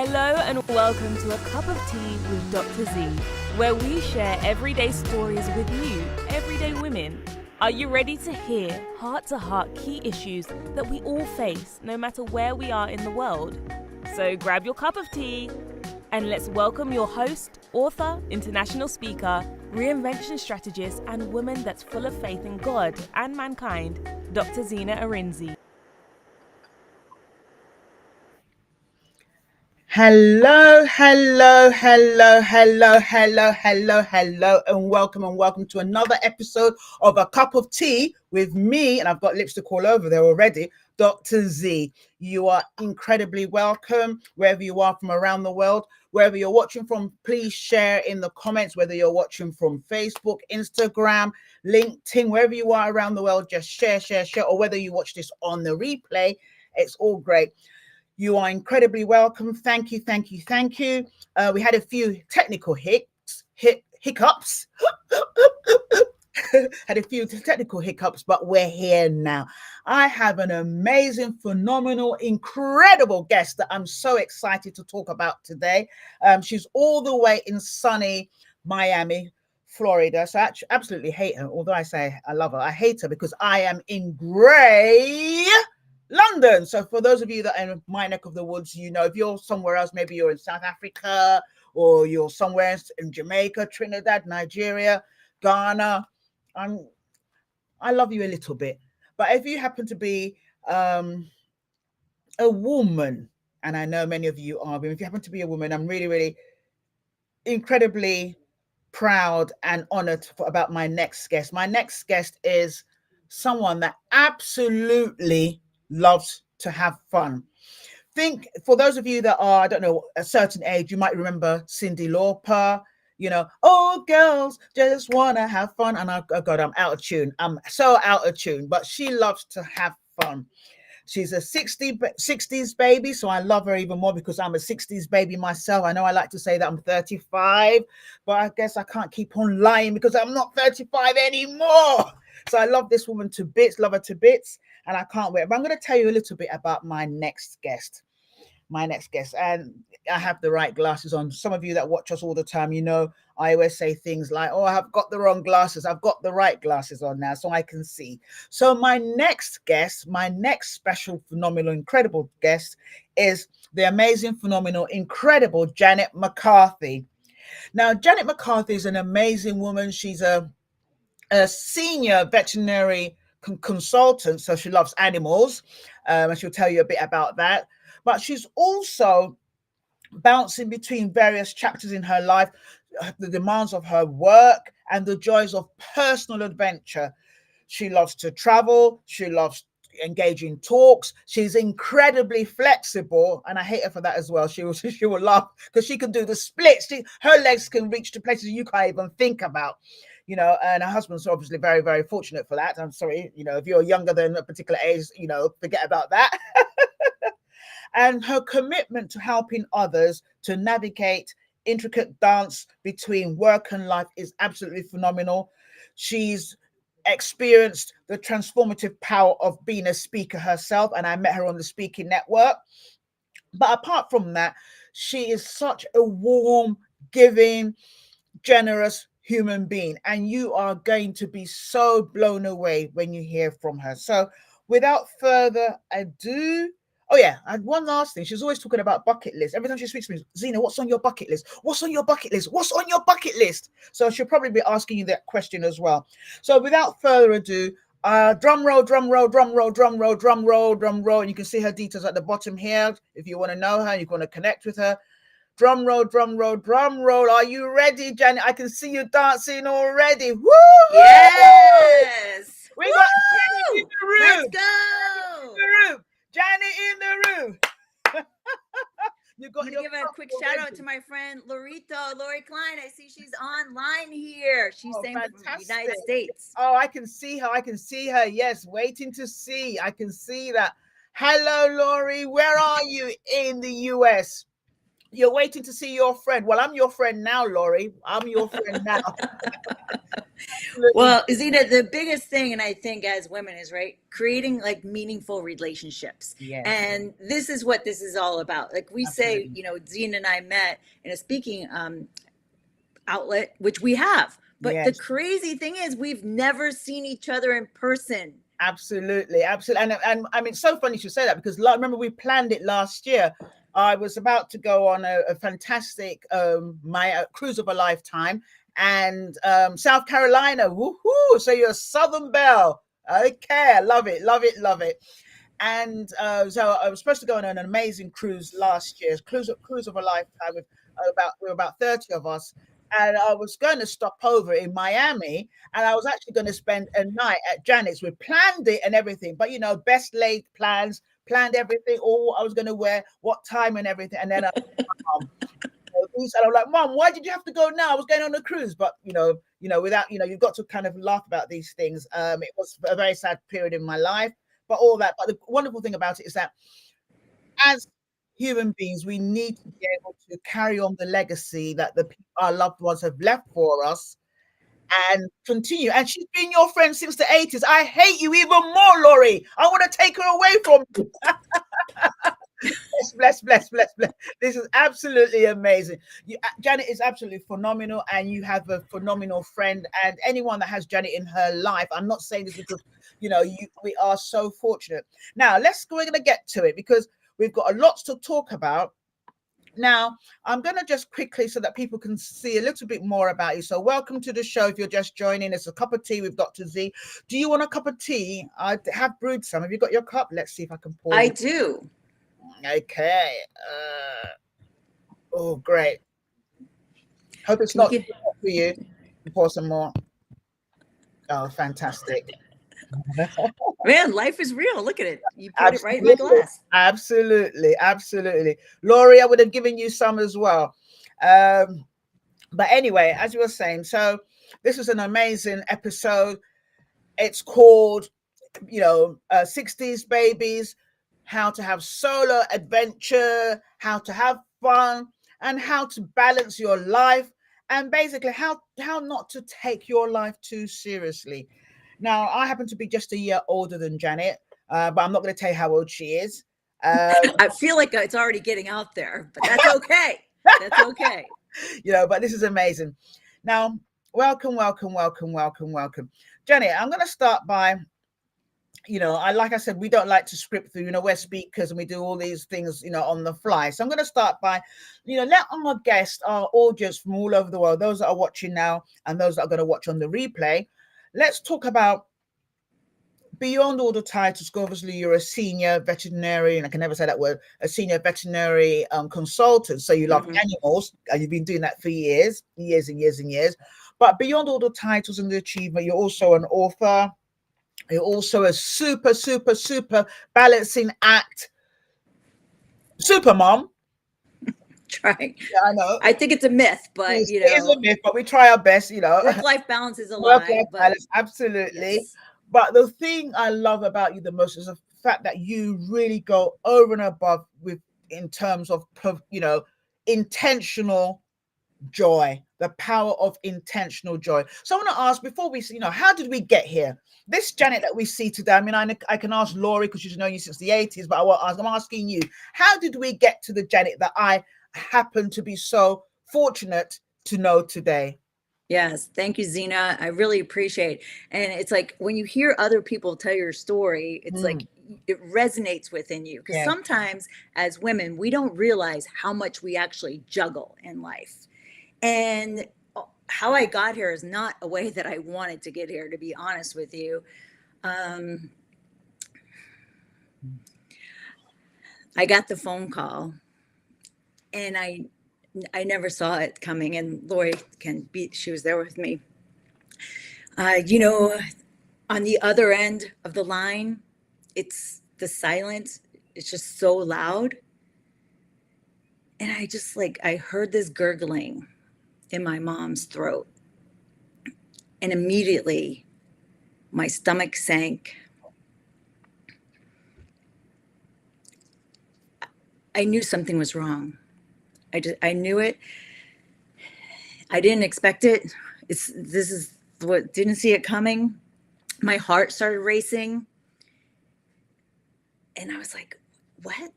Hello and welcome to A Cup of Tea with Dr. Zee, where we share everyday stories with you, everyday women. Are you ready to hear heart-to-heart key issues that we all face, no matter where we are in the world? So grab your cup of tea and let's welcome your host, author, international speaker, reinvention strategist, and woman that's full of faith in God and mankind, Dr. Zena Arinzi. Hello, and welcome to another episode of A Cup of Tea with me, and I've got lipstick all over there already, Dr. Z. You are incredibly welcome wherever you are from around the world. Wherever you're watching from, please share in the comments, whether you're watching from Facebook, Instagram, LinkedIn, wherever you are around the world, just share, or whether you watch this on the replay, it's all great. You are incredibly welcome. Thank you. We had a few technical hiccups. Had a few technical hiccups, but we're here now. I have an amazing, phenomenal, incredible guest that I'm so excited to talk about today. She's all the way in sunny Miami, Florida. So I absolutely hate her. Although I say I love her, I hate her because I am in grey London. So for those of you that are in my neck of the woods, you know, if you're somewhere else, maybe you're in South Africa or you're somewhere in Jamaica, Trinidad, Nigeria, Ghana, I love you a little bit. But if you happen to be a woman, and I know many of you are, but if you happen to be a woman, I'm really incredibly proud and honored about my next guest. My next guest is someone that absolutely loves to have fun. Think, for those of you that are, I don't know, a certain age, you might remember Cyndi Lauper, you know, oh, girls just want to have fun. And oh God, I'm out of tune. I'm so out of tune, but she loves to have fun. She's a 60s baby, so I love her even more because I'm a 60s baby myself. I know I like to say that I'm 35, but I guess I can't keep on lying because I'm not 35 anymore. So I love this woman to bits, love her to bits, and I can't wait. But I'm going to tell you a little bit about my next guest. And I have the right glasses on. Some of you that watch us all the time, you know, I always say things like, oh, I've got the wrong glasses. I've got the right glasses on now so I can see. So my next guest, my next special, phenomenal, incredible guest is the amazing, phenomenal, incredible Janet McCarthy. Now, Janet McCarthy is an amazing woman. She's a senior veterinary consultant, so she loves animals, and she'll tell you a bit about that. But she's also bouncing between various chapters in her life, the demands of her work and the joys of personal adventure. She loves to travel. She loves engaging talks. She's incredibly flexible, and I hate her for that as well. She will laugh because she can do the splits. Her legs can reach to places you can't even think about. You know, and her husband's obviously very, very fortunate for that. I'm sorry, you know, if you're younger than a particular age, you know, forget about that. And her commitment to helping others to navigate intricate dance between work and life is absolutely phenomenal. She's experienced the transformative power of being a speaker herself, and I met her on the Speaking Network. But apart from that, she is such a warm, giving, generous human being, and you are going to be so blown away when you hear from her. So without further ado, oh yeah, and one last thing, she's always talking about bucket lists. Every time she speaks to me, Zena, what's on your bucket list? What's on your bucket list? What's on your bucket list? So she'll probably be asking you that question as well. So without further ado, drum roll, and you can see her details at the bottom here. If you want to know her, you want to connect with her. Drum roll. Are you ready, Janet? I can see you dancing already. Woo! Yes! We got Janet in the room. Let's go! Janet in the room. I'm going to give a quick shout out to my friend Lori Klein. I see she's online here. She's saying from the United States. Oh, I can see her. Yes, waiting to see. I can see that. Hello, Lori. Where are you in the US? You're waiting to see your friend. Well, I'm your friend now, Lori. I'm your friend now. Well, Zena, the biggest thing, and I think as women is creating like meaningful relationships. Yes. And this is what this is all about. Like we say, Zena and I met in a speaking outlet, which we have. But the crazy thing is we've never seen each other in person. Absolutely. And I mean, it's so funny you should say that, because remember we planned it last year. I was about to go on a fantastic my cruise of a lifetime, and South Carolina. Woohoo! So you're a Southern belle. Okay, I love it. And so I was supposed to go on an amazing cruise last year, cruise of a lifetime. With we were about 30 of us. And I was going to stop over in Miami, and I was actually going to spend a night at Janet's. We planned it and everything, but best laid plans, planned everything, all I was going to wear, what time and everything. And then I was like, Mom, why did you have to go now? I was going on a cruise. But without you've got to kind of laugh about these things. It was a very sad period in my life, but all that. But the wonderful thing about it is that as human beings, we need to be able to carry on the legacy that our loved ones have left for us and continue. And she's been your friend since the 80s. I hate you even more, Lori. I want to take her away from you. Bless. This is absolutely amazing. Janet is absolutely phenomenal, and you have a phenomenal friend. And anyone that has Janet in her life, I'm not saying this because we are so fortunate. Now we're going to get to it, because we've got a lot to talk about. Now, I'm going to just quickly, so that people can see a little bit more about you. So welcome to the show. If you're just joining, it's a cup of tea with Dr. Z. Do you want a cup of tea? I have brewed some. Have you got your cup? Let's see if I can pour it. I do. Okay. Oh, great. Hope it's not too hot for you. Pour some more. Oh, fantastic. Man, life is real. Look at it. You put it right in my glass. Absolutely. Lori, I would have given you some as well. But anyway, as you were saying, so this was an amazing episode. It's called, 60s Babies, how to have solo adventure, how to have fun, and how to balance your life, and basically how not to take your life too seriously. Now, I happen to be just a year older than Janet, but I'm not going to tell you how old she is. I feel like it's already getting out there, but that's okay. That's okay. But this is amazing. Now, welcome. Janet, I'm going to start by, like I said, we don't like to script through, we're speakers and we do all these things, on the fly. So I'm going to start by, let our guests, our audience from all over the world, those that are watching now and those that are going to watch on the replay, let's talk about, beyond all the titles. Obviously, you're a senior veterinarian. I can never say that word. A senior veterinary consultant. So you love animals, and you've been doing that for years. But beyond all the titles and the achievement, you're also an author. You're also a super balancing act. Super mom. Trying. Yeah, I know. I think it's a myth, but it is a myth, but we try our best. Work-life balance is a lie. Balance, absolutely. Yes. But the thing I love about you the most is the fact that you really go over and above in terms of intentional joy, the power of intentional joy. So I want to ask, before we how did we get here? This Janet that we see today, I mean, I can ask Lori because she's known you since the 80s, but I'm asking you, how did we get to the Janet that I happen to be so fortunate to know today? Yes. Thank you, Zena. I really appreciate it. And it's like when you hear other people tell your story, it's like it resonates within you. Because sometimes as women, we don't realize how much we actually juggle in life. And how I got here is not a way that I wanted to get here, to be honest with you. I got the phone call and I never saw it coming, and Lori she was there with me. On the other end of the line, it's the silence. It's just so loud. And I heard this gurgling in my mom's throat. And immediately my stomach sank. I knew something was wrong. I knew it. I didn't expect it. This is what, didn't see it coming. My heart started racing. And I was like, what?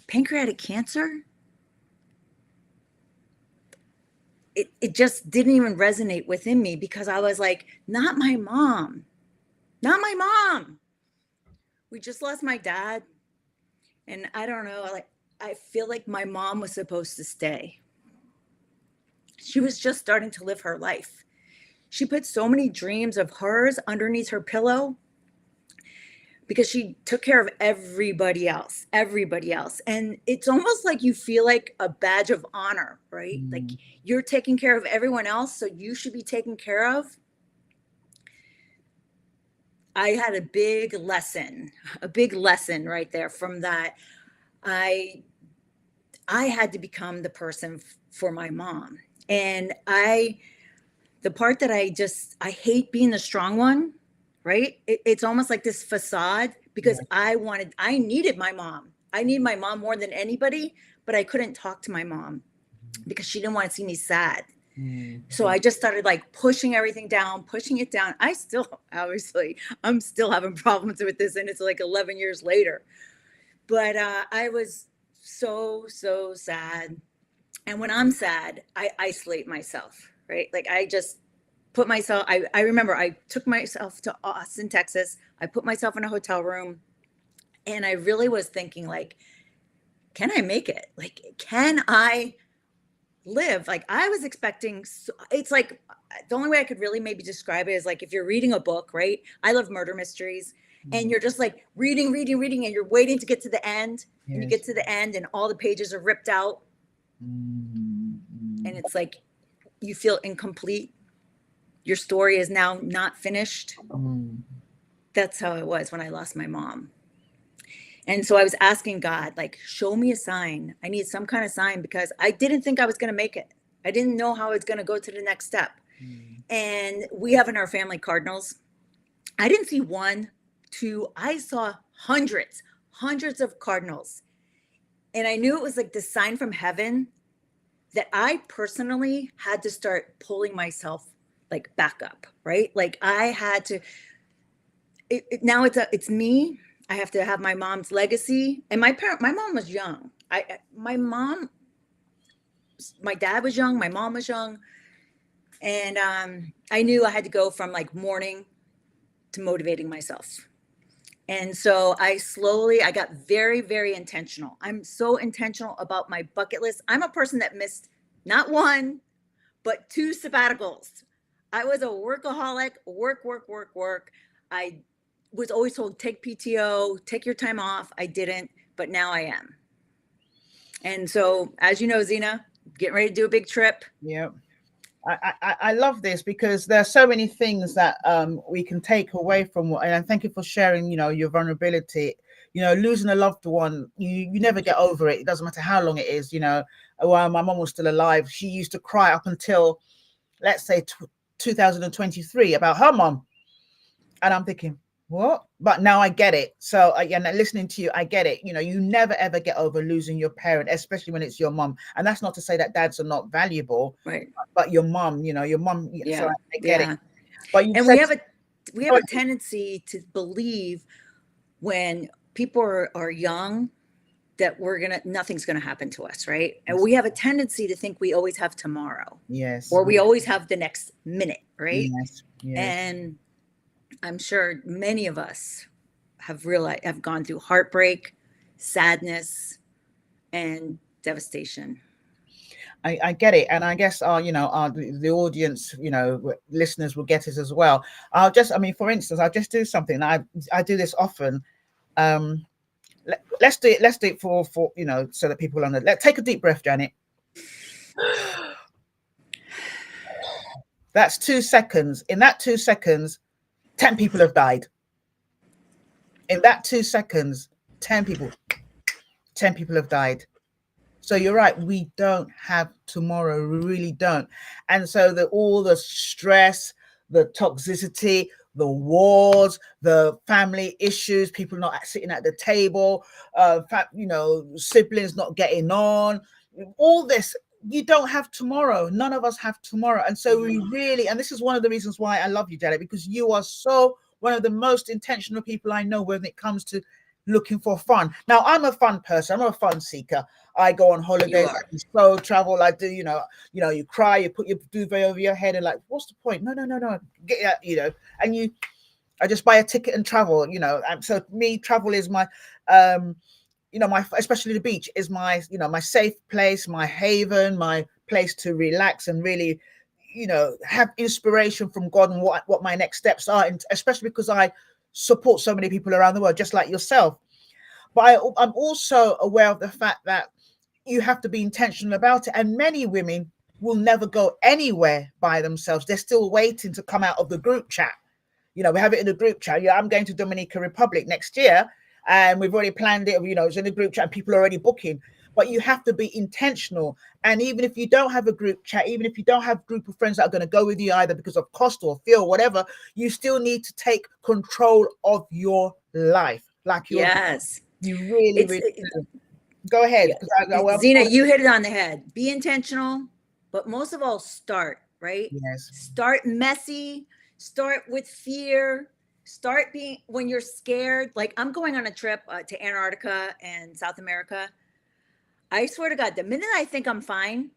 Pancreatic cancer? It just didn't even resonate within me, because I was like, not my mom. Not my mom. We just lost my dad. And I don't know, like, I feel like my mom was supposed to stay. She was just starting to live her life. She put so many dreams of hers underneath her pillow because she took care of everybody else. And it's almost like you feel like a badge of honor, right? Like you're taking care of everyone else, so you should be taken care of. I had a big lesson right there from that. I had to become the person for my mom. And the part that I hate being the strong one, right? It's almost like this facade, because I needed my mom. I need my mom more than anybody, but I couldn't talk to my mom because she didn't want to see me sad. So I just started like pushing everything down, pushing it down. I'm still having problems with this, and it's like 11 years later. But I was so sad. And when I'm sad, I isolate myself, right? Like I just put myself, I remember I took myself to Austin, Texas. I put myself in a hotel room, and I really was thinking, like, can I make it? Like, can I live? Like I was expecting, it's like, the only way I could really maybe describe it is like, if you're reading a book, right? I love murder mysteries, and you're just like reading, and you're waiting to get to the end. Yes. And you get to the end and all the pages are ripped out. And it's like, you feel incomplete. Your story is now not finished. That's how it was when I lost my mom. And so I was asking God, like, show me a sign. I need some kind of sign, because I didn't think I was going to make it. I didn't know how I was going to go to the next step. And we have in our family cardinals. I didn't see 1, 2. I saw hundreds of cardinals. And I knew it was like the sign from heaven that I personally had to start pulling myself like back up, right? Like I had to, now it's me. I have to have my mom's legacy. And my mom was young. My dad was young. My mom was young. And I knew I had to go from like mourning to motivating myself. And so I got very, very intentional. I'm so intentional about my bucket list. I'm a person that missed not 1, but 2 sabbaticals. I was a workaholic, work. I was always told, take PTO, take your time off. I didn't, but now I am. And so, as you know, Zena, getting ready to do a big trip. Yep. I love this, because there are so many things that we can take away from and thank you for sharing, your vulnerability. Losing a loved one, you never get over it. It doesn't matter how long it is. While my mom was still alive, she used to cry up until, let's say, 2023 about her mom. And I'm thinking, what? But now I get it. So listening to you, I get it. You never ever get over losing your parent, especially when it's your mom. And that's not to say that dads are not valuable, right? But your mom, your mom. Yeah, so I get it. But we have a tendency to believe when people are young that nothing's gonna happen to us, right? And we have a tendency to think we always have tomorrow. Yes. Or we always have the next minute, right? Yes. And I'm sure many of us have gone through heartbreak, sadness, and devastation. I get it, and I guess the audience, listeners will get it as well. For instance, I'll just do something. I do this often. Let's do it for so that people understand. Let's take a deep breath, Janet. That's 2 seconds. In that 2 seconds, 10 people have died. In that 2 seconds, 10 people have died. So you're right, we don't have tomorrow. We really don't. And so all the stress, the toxicity, the wars, the family issues, people not sitting at the table, siblings not getting on, all this. You don't have tomorrow. None of us have tomorrow. And so we really, and this is one of the reasons why I love you, Janet, because you are so one of the most intentional people I know when it comes to looking for fun. Now, I'm a fun person. I'm a fun seeker. I go on holidays, I do slow travel. I do, you cry, you put your duvet over your head and like, what's the point? No. Get out, and I just buy a ticket and travel, And so me, travel is my, especially the beach is my, my safe place, my haven, my place to relax and really, have inspiration from God and what my next steps are. And especially because I support so many people around the world, just like yourself. But I'm also aware of the fact that you have to be intentional about it. And many women will never go anywhere by themselves. They're still waiting to come out of the group chat. We have it in the group chat. I'm going to Dominican Republic next year. And we've already planned it, it's in the group chat and people are already booking. But you have to be intentional. And even if you don't have a group chat, even if you don't have a group of friends that are going to go with you either because of cost or fear or whatever, you still need to take control of your life. You really do. Go ahead. Zena, you hit it on the head. Be intentional, but most of all, start, right? Yes. Start messy. Start with fear. Start being when you're scared. Like I'm going on a trip to Antarctica and South America. I swear to God, the minute I think I'm fine,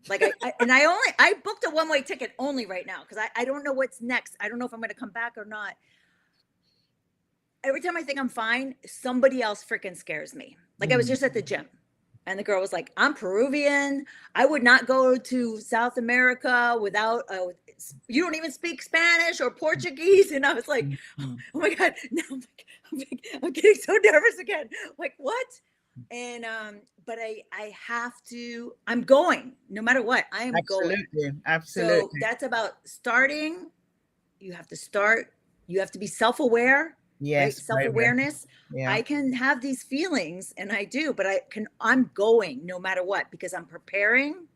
like I booked a one-way ticket only right now because I don't know what's next. I don't know if I'm going to come back or not. Every time I think I'm fine, somebody else freaking scares me. Like I was just at the gym and the girl was like, I'm Peruvian. I would not go to South America without you don't even speak Spanish or Portuguese. And I was like, oh my God, now I'm getting so nervous again. Like what? And but I have to, I'm going no matter what. I am going. Absolutely. So that's about starting. You have to start. You have to be self-aware. Yes. Right? Self-awareness. Yeah. I can have these feelings and I do, but I'm going no matter what because I'm preparing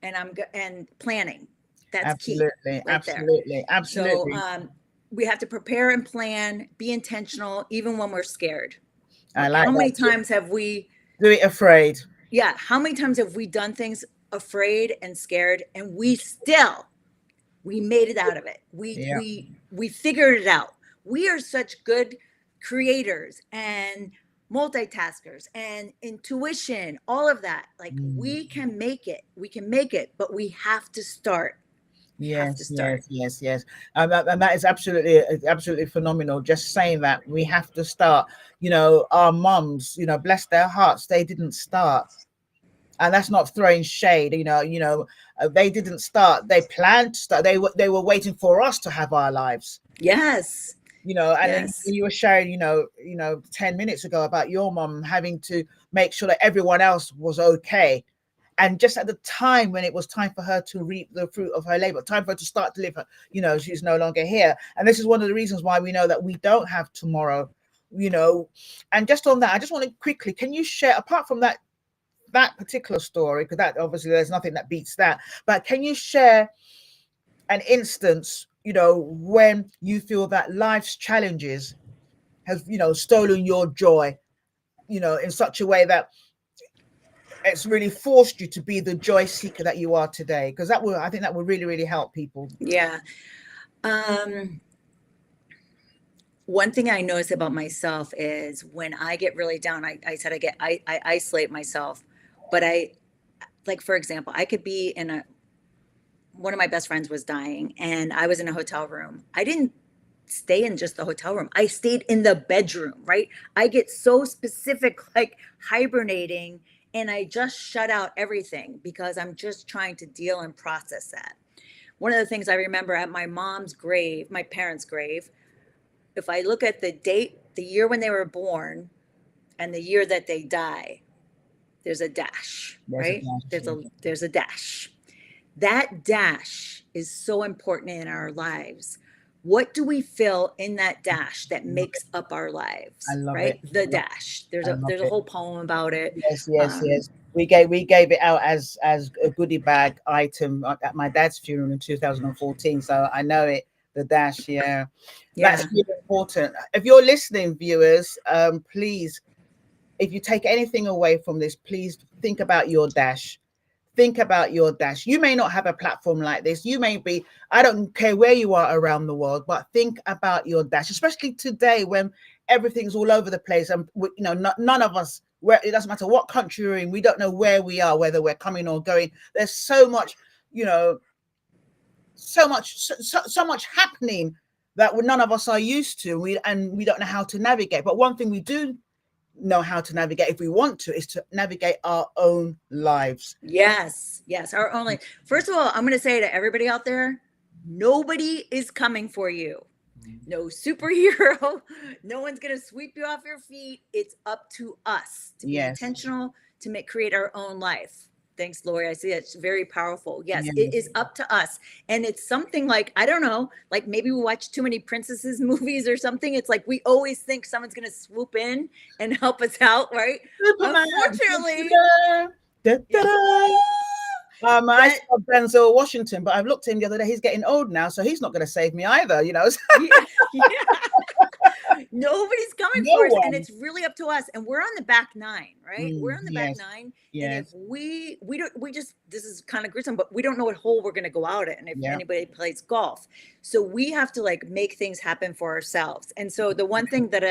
and planning. That's key. Absolutely. So we have to prepare and plan, be intentional, even when we're scared. I like how many times have we do it afraid? Yeah. How many times have we done things afraid and scared and we made it out of it. We figured it out. We are such good creators and multitaskers and intuition, all of that. Like we can make it, but we have to start. Yes. And that is absolutely phenomenal. Just saying that we have to start. Our mums, bless their hearts, they didn't start. And that's not throwing shade, they didn't start. They planned to start. They were waiting for us to have our lives. Yes. Then you were sharing, 10 minutes ago about your mom having to make sure that everyone else was okay. And just at the time when it was time for her to reap the fruit of her labor, time for her to start to live, she's no longer here. And this is one of the reasons why we know that we don't have tomorrow, And just on that, I just want to quickly, can you share, apart from that particular story, because that obviously there's nothing that beats that, but can you share an instance, when you feel that life's challenges have, stolen your joy, in such a way that it's really forced you to be the joy seeker that you are today? Because I think that will really, really help people. Yeah. One thing I notice about myself is when I get really down, I said I isolate myself, but like, for example, I could be one of my best friends was dying and I was in a hotel room. I didn't stay in just the hotel room. I stayed in the bedroom, right? I get so specific, like hibernating, and I just shut out everything because I'm just trying to deal and process that. One of the things I remember at my mom's grave, my parents' grave, if I look at the date, the year when they were born and the year that they die, there's a dash, right? There's a dash. That dash is so important in our lives. What do we feel in that dash that makes up our lives? I love right? it. The dash. There's a whole poem about it. Yes. We gave it out as a goodie bag item at my dad's funeral in 2014. So I know it The dash, yeah. Yeah. That's really important. If you're listening, viewers, please, if you take anything away from this, please think about your dash. Think about your dash. You may not have a platform like this. You may be, I don't care where you are around the world, but think about your dash, especially today when everything's all over the place. And, none of us, where it doesn't matter what country we're in, we don't know where we are, whether we're coming or going. There's so much, so much happening that none of us are used to. And we don't know how to navigate. But one thing we do know how to navigate, if we want to, is to navigate our own lives. Yes, our own life. First of all, I'm going to say to everybody out there, nobody is coming for you. No superhero. No one's going to sweep you off your feet. It's up to us to be intentional, to create our own life. Thanks, Lori. I see it's very powerful. Yes, it is up to us. And it's something like, I don't know, like maybe we watch too many princesses movies or something. It's like we always think someone's going to swoop in and help us out, right? Superman. Unfortunately. I saw Denzel Washington, but I've looked at him the other day. He's getting old now, so he's not going to save me either, Yeah. Nobody's coming for us, and it's really up to us. And we're on the back nine, right? We're on the back nine. And if we just, this is kind of gruesome, but we don't know what hole we're going to go out in if anybody plays golf. So we have to like make things happen for ourselves. And so the one thing that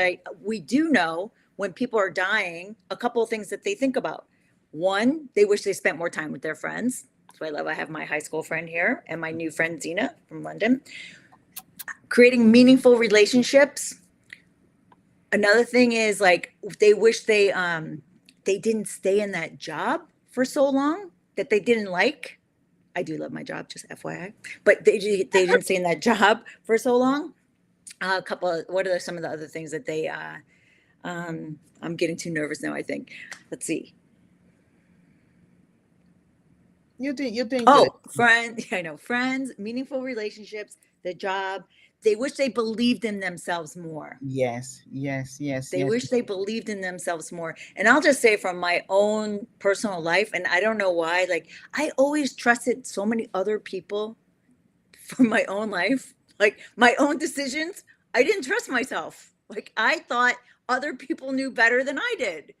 we do know when people are dying, a couple of things that they think about. One, they wish they spent more time with their friends. That's why I have my high school friend here and my new friend Zena from London. Creating meaningful relationships. Another thing is like they wish they didn't stay in that job for so long that they didn't like. I do love my job, just FYI, but they didn't stay in that job for so long. What are some of the other things that they? I'm getting too nervous now. I think. Let's see. You're doing good. Friends. I know friends, meaningful relationships, the job. They wish they believed in themselves more. Yes. They wish they believed in themselves more. And I'll just say from my own personal life, and I don't know why, like I always trusted so many other people for my own life, like my own decisions. I didn't trust myself. Like I thought other people knew better than I did.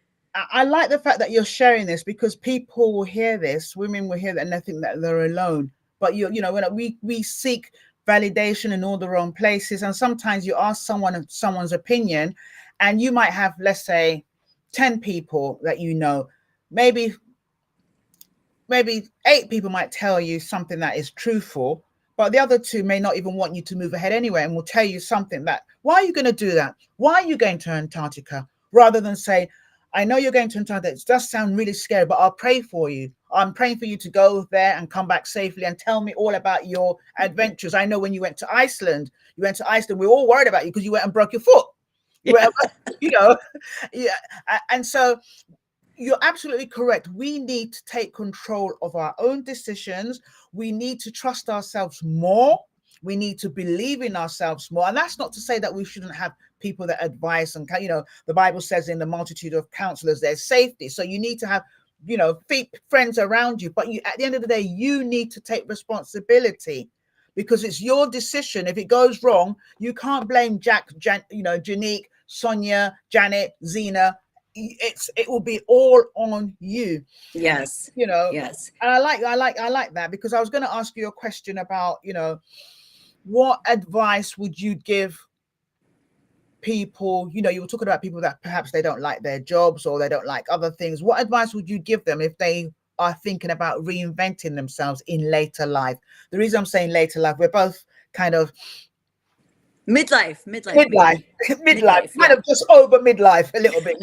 I like the fact that you're sharing this because people will hear this, women will hear that and they think that they're alone. But when we seek validation in all the wrong places, and sometimes you ask someone's opinion, and you might have, let's say, 10 people that maybe 8 people might tell you something that is truthful, but the other 2 may not even want you to move ahead anyway, and will tell you something that, why are you going to do that? Why are you going to Antarctica? Rather than say, I know you're going to Antarctica. It does sound really scary, but I'll pray for you. I'm praying for you to go there and come back safely and tell me all about your adventures. I know when you went to Iceland, we were all worried about you because you went and broke your foot. And so you're absolutely correct. We need to take control of our own decisions. We need to trust ourselves more. We need to believe in ourselves more. And that's not to say that we shouldn't have people that advise and, the Bible says in the multitude of counselors, there's safety. So you need to have, friends around you. But at the end of the day, you need to take responsibility because it's your decision. If it goes wrong, you can't blame Janique, Sonia, Janet, Zena. It will be all on you. Yes. Yes. And I like that because I was going to ask you a question about, what advice would you give people? You were talking about people that perhaps they don't like their jobs or they don't like other things. What advice would you give them if they are thinking about reinventing themselves in later life? The reason I'm saying later life, we're both kind of midlife, kind of just over midlife a little bit,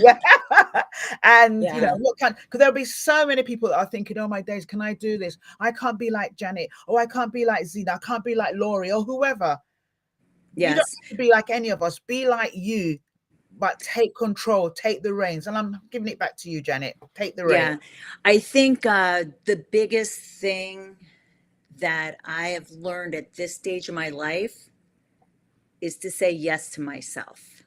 and what kind? Because there'll be so many people that are thinking, "Oh my days, can I do this? I can't be like Janet, or I can't be like Zena, I can't be like Laurie, or whoever." Yes. You don't have to be like any of us. Be like you, but take control, take the reins. And I'm giving it back to you, Janet. Take the reins. Yeah, I think the biggest thing that I have learned at this stage of my life is to say yes to myself.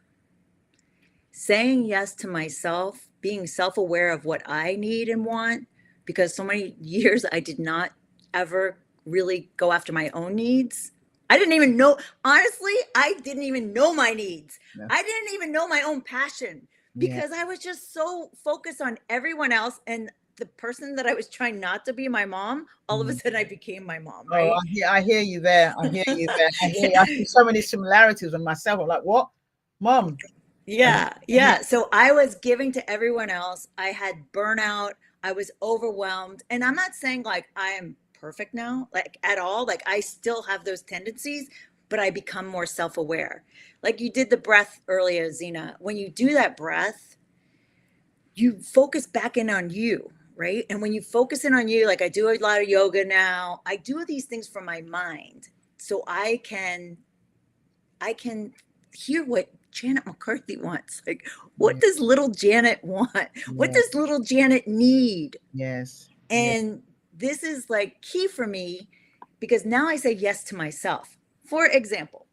Saying yes to myself, being self-aware of what I need and want, because so many years I did not ever really go after my own needs I didn't even know, honestly, I didn't even know my needs. Yeah. I didn't even know my own passion because I was just so focused on everyone else. And the person that I was trying not to be my mom, all of a sudden I became my mom, Oh, right? I hear you there. I hear you there. I see so many similarities with myself. I'm like, what? Mom. Yeah. So I was giving to everyone else. I had burnout. I was overwhelmed. And I'm not saying like I am perfect now, like at all. Like I still have those tendencies, but I become more self-aware. Like you did the breath earlier, Zena. When you do that breath, you focus back in on you, right? And when you focus in on you, like I do a lot of yoga now, I do these things for my mind. So I can hear what Janet McCarthy wants. Like, what does little Janet want? What does little Janet need? Yes. And this is like key for me because now I say yes to myself. For example,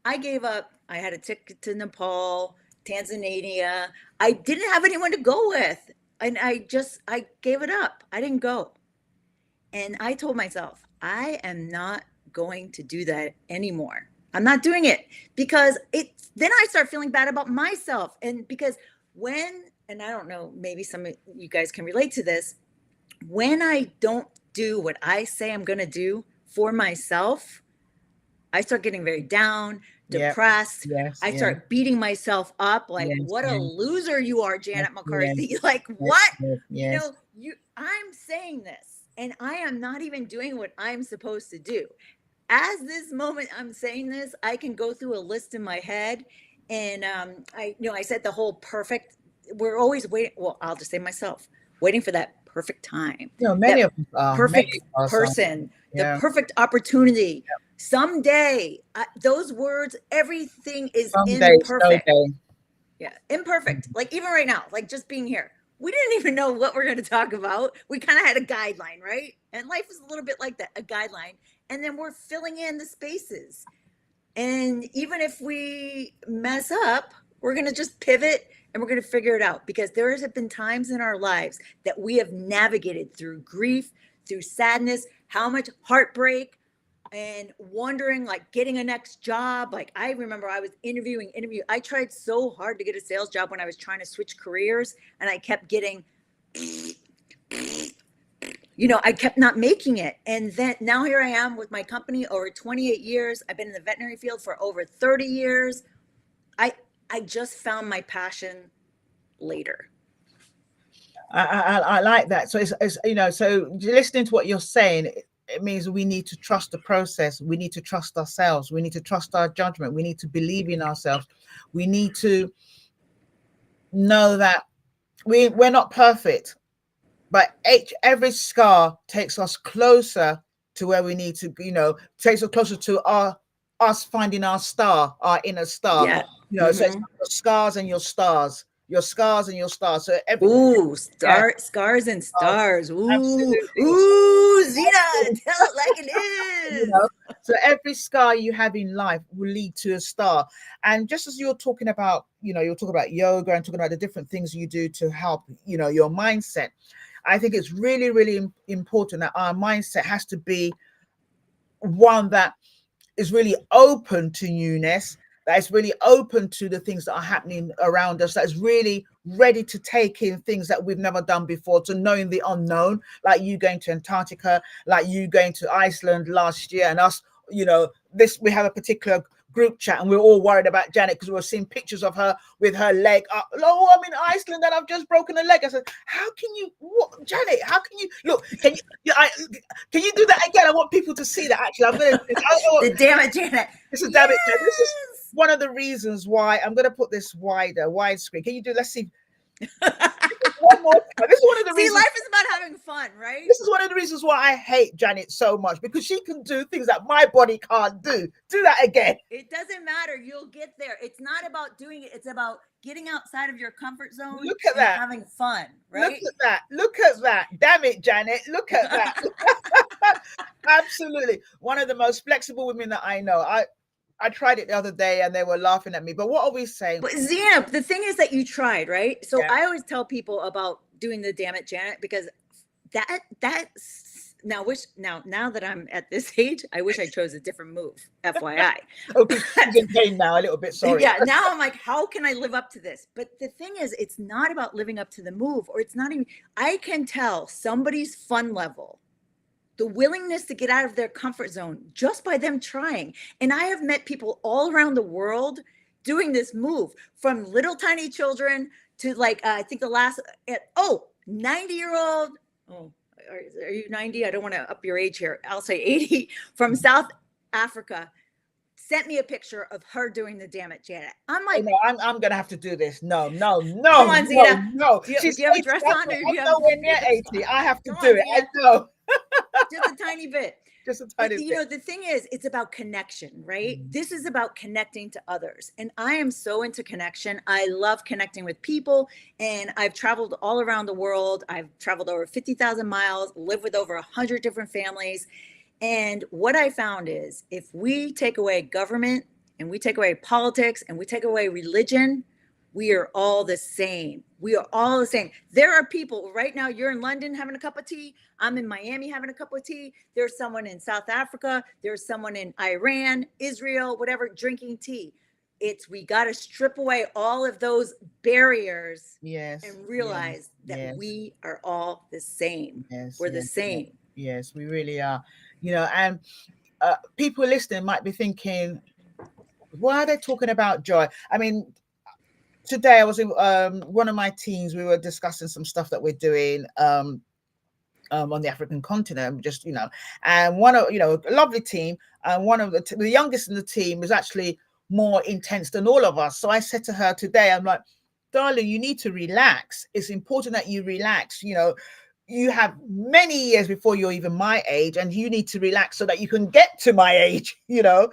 I gave up. I had a ticket to Nepal, Tanzania. I didn't have anyone to go with. And I gave it up. I didn't go. And I told myself, I am not going to do that anymore. I'm not doing it because then I start feeling bad about myself. And because and I don't know, maybe some of you guys can relate to this, when I don't do what I say I'm going to do for myself, I start getting very down, depressed. I start beating myself up like, what a loser you are, Janet McCarthy. Like, what? I'm saying this and I am not even doing what I'm supposed to do. As this moment I'm saying this, I can go through a list in my head. And I said the whole perfect, we're always waiting. Well, I'll just say myself, waiting for that perfect time. Many of us are. Perfect person, the perfect opportunity. Someday, those words, everything is imperfect. Yeah, imperfect. Like even right now, like just being here. We didn't even know what we're going to talk about. We kind of had a guideline, right? And life is a little bit like that, a guideline. And then we're filling in the spaces. And even if we mess up, we're going to just pivot and we're going to figure it out because there have been times in our lives that we have navigated through grief, through sadness, how much heartbreak, and wondering, like getting a next job. Like I remember I was interviewing. I tried so hard to get a sales job when I was trying to switch careers and I kept getting, I kept not making it. And then now here I am with my company over 28 years. I've been in the veterinary field for over 30 years. I just found my passion later. I like that. So it's so listening to what you're saying, it means we need to trust the process. We need to trust ourselves. We need to trust our judgment. We need to believe in ourselves. We need to know that we're not perfect, but every scar takes us closer to where we need to, takes us closer to us finding our star, our inner star. Yeah. So it's your scars and your stars. Your scars and your stars. So scars and stars. Ooh, absolutely. Ooh, Zena, tell it like it is. So every scar you have in life will lead to a star. And just as you're talking about, you're talking about yoga and talking about the different things you do to help, your mindset. I think it's really, really important that our mindset has to be one that is really open to newness, that is really open to the things that are happening around us, that is really ready to take in things that we've never done before, to knowing the unknown, like you going to Antarctica, like you going to Iceland last year, and us, we have a particular group chat and we're all worried about Janet because we were seeing pictures of her with her leg up. Oh, I'm in Iceland and I've just broken a leg. I said, Janet, how can you look? Can you do that again? I want people to see that. Actually, I'm going to damn it, Janet. This is damn it. This is one of the reasons why I'm going to put this widescreen. Can you do? Let's see. One more time. This is one of the reasons. Life is about having fun, right? This is one of the reasons why I hate Janet so much, because she can do things that my body can't do. Do that again. It doesn't matter. You'll get there. It's not about doing it. It's about getting outside of your comfort zone. Look at that. Having fun, right? Look at that. Damn it, Janet. Look at that. Absolutely. One of the most flexible women that I know. I tried it the other day and they were laughing at me. But what are we saying? But Zena, the thing is that you tried, right? So I always tell people about doing the Damn It, Janet, because that now that I'm at this age, I wish I chose a different move, FYI. Okay, she's in pain now a little bit. Sorry. Yeah, now I'm like, how can I live up to this? But the thing is, it's not about living up to the move, or it's not even, I can tell somebody's fun level, the willingness to get out of their comfort zone just by them trying. And I have met people all around the world doing this move, from little tiny children to like, I think the last, 90-year-old. Oh, are you 90? I don't want to up your age here. I'll say 80, from South Africa, sent me a picture of her doing the Damn It, Janet. I'm like, no, I'm gonna have to do this. No. Come on, Zena. No. Do you have a dress on? Or I'm nowhere near 80. I have to do it. Zena. I know. Just a tiny bit. Just a tiny bit. You know, the thing is, it's about connection, right? This is about connecting to others. And I am so into connection. I love connecting with people. And I've traveled all around the world. I've traveled over 50,000 miles, lived with over 100 different families. And what I found is, if we take away government and we take away politics and we take away religion, we are all the same. We are all the same. There are people right now, you're in London having a cup of tea. I'm in Miami having a cup of tea. There's someone in South Africa. There's someone in Iran, Israel, whatever, drinking tea. We got to strip away all of those barriers, and realize that we are all the same. We're the same. Yes, we really are. You know, and people listening might be thinking, why are they talking about joy? I mean, today I was in one of my teams. We were discussing some stuff that we're doing on the African continent, just, you know, and one of, you know, a lovely team, and one of the youngest in the team is actually more intense than all of us. So I said to her today, I'm like, darling, you need to relax. It's important that you relax. You know, you have many years before you're even my age, and you need to relax so that you can get to my age. You know,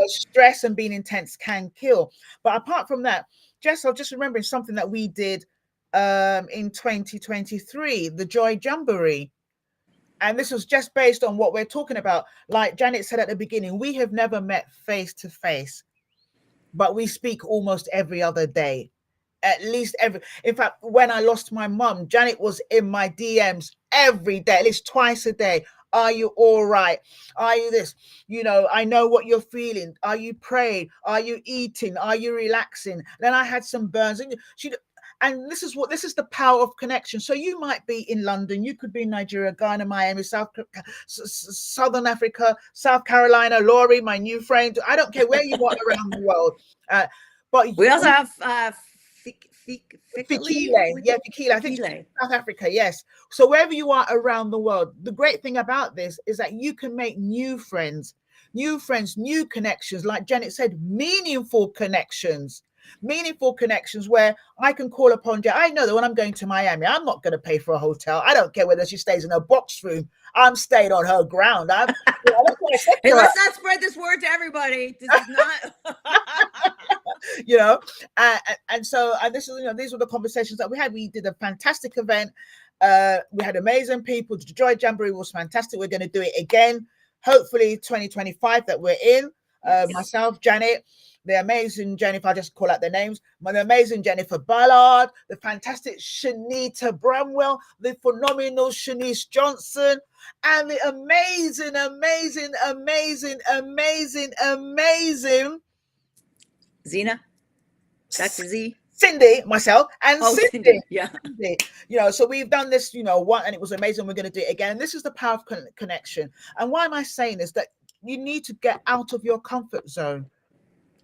stress and being intense can kill. But apart from that, Jess, I'm just remembering something that we did in 2023, the Joy Jamboree. And this was just based on what we're talking about. Like Janet said at the beginning, we have never met face to face, but we speak almost every other day. At least in fact, when I lost my mum, Janet was in my DMs every day, at least twice a day. Are you all right? Are you this? You know, I know what you're feeling. Are you praying? Are you eating? Are you relaxing? Then I had some burns, and this is the power of connection. So you might be in London, you could be in Nigeria, Ghana, Miami, Southern Africa, South Carolina, Laurie, my new friend. I don't care where you are around the world. But we also have tequila. I think South Africa, yes. So wherever you are around the world, the great thing about this is that you can make new friends, new connections. Like Janet said, meaningful connections where I can call upon Janet. I know that when I'm going to Miami, I'm not going to pay for a hotel. I don't care whether she stays in a box room. I'm staying on her ground. Hey, let's not spread this word to everybody. This is not. You know, and so this is, you know, these were the conversations that we had. We did a fantastic event. We had amazing people. The Joy Jamboree was fantastic. We're going to do it again, hopefully 2025 that we're in. Myself, Janet, the amazing Jennifer, I just call out their names, the amazing Jennifer Ballard, the fantastic Shanita Bramwell, the phenomenal Shanice Johnson, and the amazing Zena, Dr. Z, Cindy, myself, and Cindy. Yeah. Cindy. You know, so we've done this, you know, and it was amazing. We're going to do it again. And this is the power of connection. And why am I saying this? That you need to get out of your comfort zone.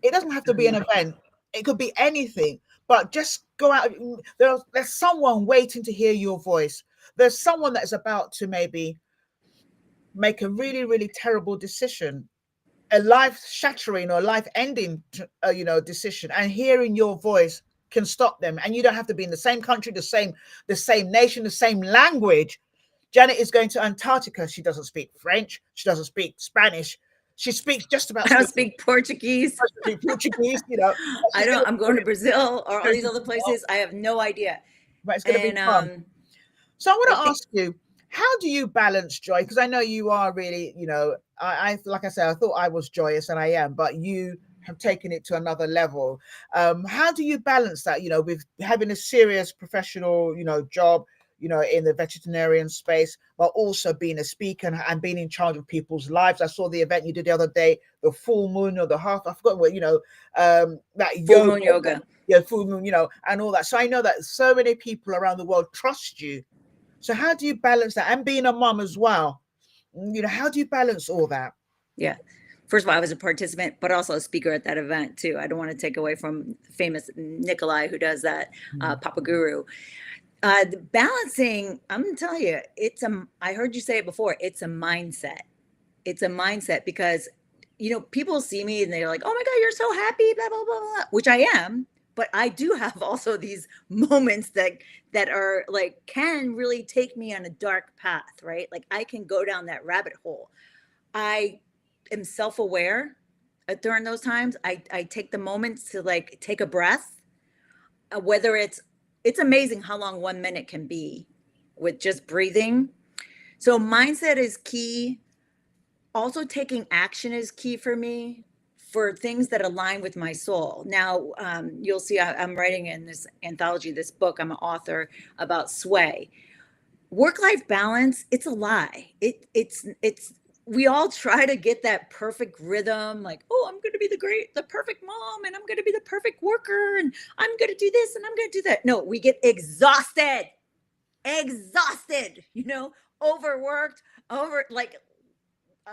It doesn't have to be an event. It could be anything, but just go out. There's someone waiting to hear your voice. There's someone that's about to maybe make a really, really terrible decision, a life-shattering or life-ending, decision, and hearing your voice can stop them. And you don't have to be in the same country, the same nation, the same language. Janet is going to Antarctica. She doesn't speak French. She doesn't speak Spanish. She speaks just about. I don't speak Portuguese. Portuguese, you know. I don't. I'm going to Brazil or all these other places. I have no idea. But it's going to be fun. So I want to ask you, how do you balance joy? Because I know you are really, you know, I like I said, I thought I was joyous, and I am, but you have taken it to another level. How do you balance that, you know, with having a serious professional, you know, job, in the veterinarian space, but also being a speaker and being in charge of people's lives. I saw the event you did the other day, the full moon or the half, I forgot what, that full moon yoga. Yeah, full moon, and all that. So I know that so many people around the world trust you. So how do you balance that? And being a mom as well, how do you balance all that? Yeah. First of all, I was a participant, but also a speaker at that event too. I don't want to take away from famous Nikolai who does that, Papa Guru. The balancing, I'm going to tell you, I heard you say it before, it's a mindset. It's a mindset because, people see me and they're like, oh my God, you're so happy, blah, blah, blah, blah, which I am. But I do have also these moments that are like, can really take me on a dark path, right? Like I can go down that rabbit hole. I am self-aware during those times. I take the moments to like take a breath, whether it's amazing how long 1 minute can be with just breathing. So mindset is key. Also taking action is key for me for things that align with my soul. Now, you'll see I'm writing in this anthology, this book, I'm an author about sway. Work-life balance, it's a lie. It's we all try to get that perfect rhythm, like, oh, I'm going to be the perfect mom, and I'm going to be the perfect worker, and I'm going to do this, and I'm going to do that. No, we get exhausted, overworked,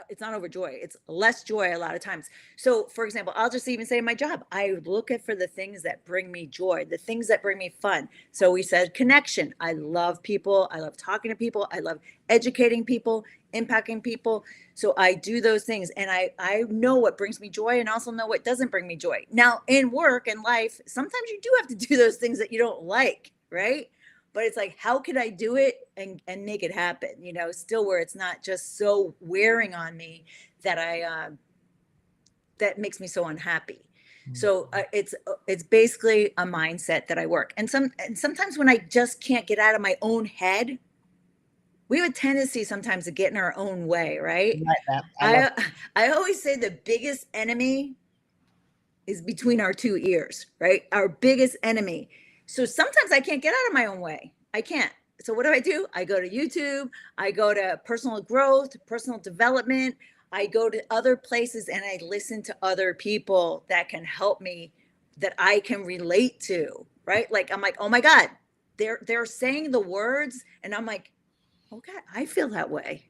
it's not overjoy. It's less joy a lot of times. So for example, I'll just even say my job, I look for the things that bring me joy, the things that bring me fun. So we said connection. I love people. I love talking to people. I love educating people, impacting people. So I do those things. And I know what brings me joy and also know what doesn't bring me joy. Now in work and life, sometimes you do have to do those things that you don't like, right? But it's like, how can I do it and make it happen? Still where it's not just so wearing on me that that makes me so unhappy. So it's basically a mindset that I work. And sometimes when I just can't get out of my own head, we have a tendency sometimes to get in our own way, right? I always say the biggest enemy is between our two ears, right? Our biggest enemy. So sometimes I can't get out of my own way. I can't. So what do? I go to YouTube. I go to personal growth, personal development. I go to other places and I listen to other people that can help me, that I can relate to, right? Like, I'm like, oh my God, they're saying the words. And I'm like, oh God, I feel that way.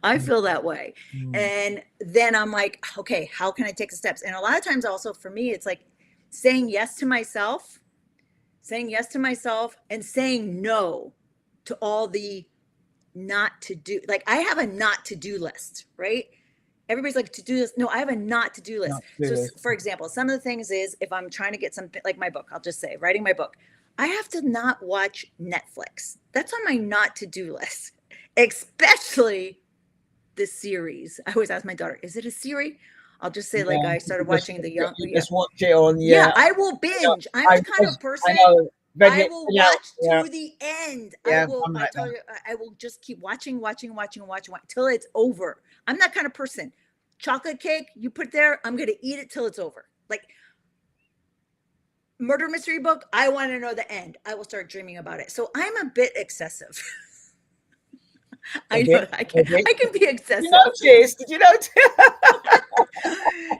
I feel that way. And then I'm like, okay, how can I take the steps? And a lot of times also for me, it's like saying yes to myself and saying no to all the not to do. Like I have a not to do list, right? Everybody's like, to do this. No, I have a not to do list. So for example, some of the things is if I'm trying to get something like my book, I'll just say writing my book, I have to not watch Netflix. That's on my not to do list, especially the series. I always ask my daughter, is it a series? I'll just say like I started watching the young. Just watch it on. Yeah, I will binge. I'm the kind of person I will watch to the end. I will just keep watching till it's over. I'm that kind of person. Chocolate cake, you put there, I'm gonna eat it till it's over. Like murder mystery book, I want to know the end. I will start dreaming about it. So I'm a bit excessive. I know I can be excessive. Did you notice?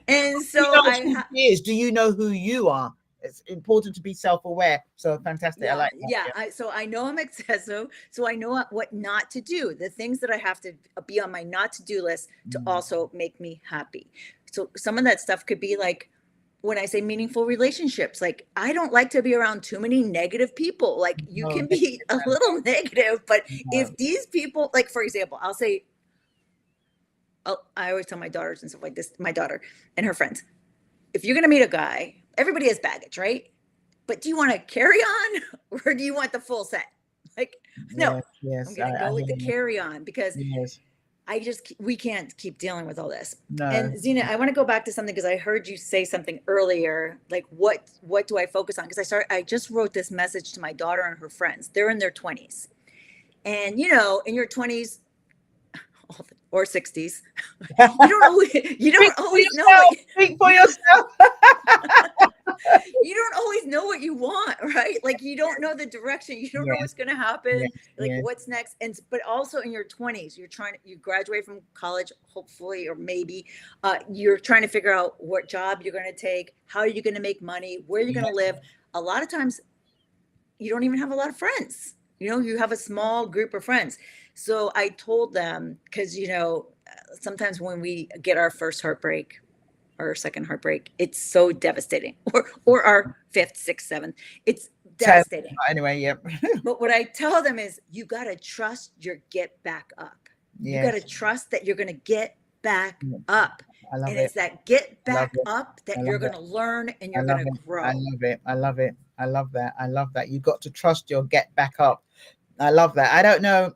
And so do you know who you are? It's important to be self-aware. So fantastic. I like that. Yeah. So I know I'm excessive. So I know what not to do, the things that I have to be on my not to do list to also make me happy. So some of that stuff could be like, when I say meaningful relationships, like I don't like to be around too many negative people. Like you can be a little negative, but if these people, like for example, I'll say, I always tell my daughters and stuff like this, my daughter and her friends, if you're going to meet a guy, everybody has baggage, right? But do you want to carry on or do you want the full set? Like, no, I'm going to go with the carry on because we can't keep dealing with all this. No. And Zena, I want to go back to something because I heard you say something earlier, like what do I focus on? Because I just wrote this message to my daughter and her friends. They're in their 20s. And in your 20s or 60s, you don't always know. Speak for yourself. You don't always know what you want, right? Like you don't know the direction. You don't know what's going to happen. Like what's next. And but also in your 20s, you graduate from college, hopefully, or maybe you're trying to figure out what job you're going to take, how are you going to make money, where you're going to live. A lot of times you don't even have a lot of friends. You have a small group of friends. So I told them, because, sometimes when we get our first heartbreak or our second heartbreak, it's so devastating, or our fifth, sixth, seventh, it's devastating. Anyway, yep. But what I tell them is you got to trust your get back up. You got to trust that you're going to get back up. And it's that get back up that you're going to learn and you're going to grow. I love it. I love it. I love that. I love that. You got to trust your get back up. I love that. I don't know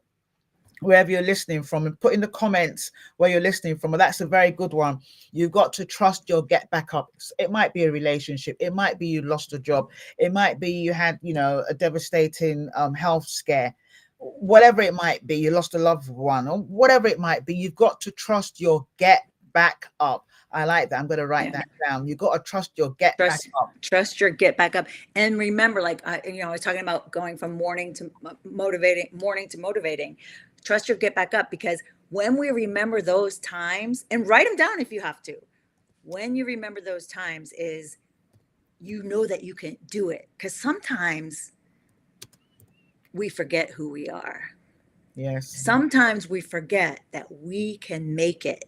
wherever you're listening from, and put in the comments where you're listening from. But that's a very good one. You've got to trust your get back up. It might be a relationship. It might be you lost a job. It might be you had, a devastating health scare. Whatever it might be, you lost a loved one, or whatever it might be. You've got to trust your get back up. I like that. I'm going to write that down. You've got to trust your get back up. Trust your get back up. And remember, like, I was talking about going from mourning to motivating. Trust your get back up, because when we remember those times, and write them down if you have to, when you remember those times, is that you can do it. Because sometimes we forget who we are. Yes. Sometimes we forget that we can make it.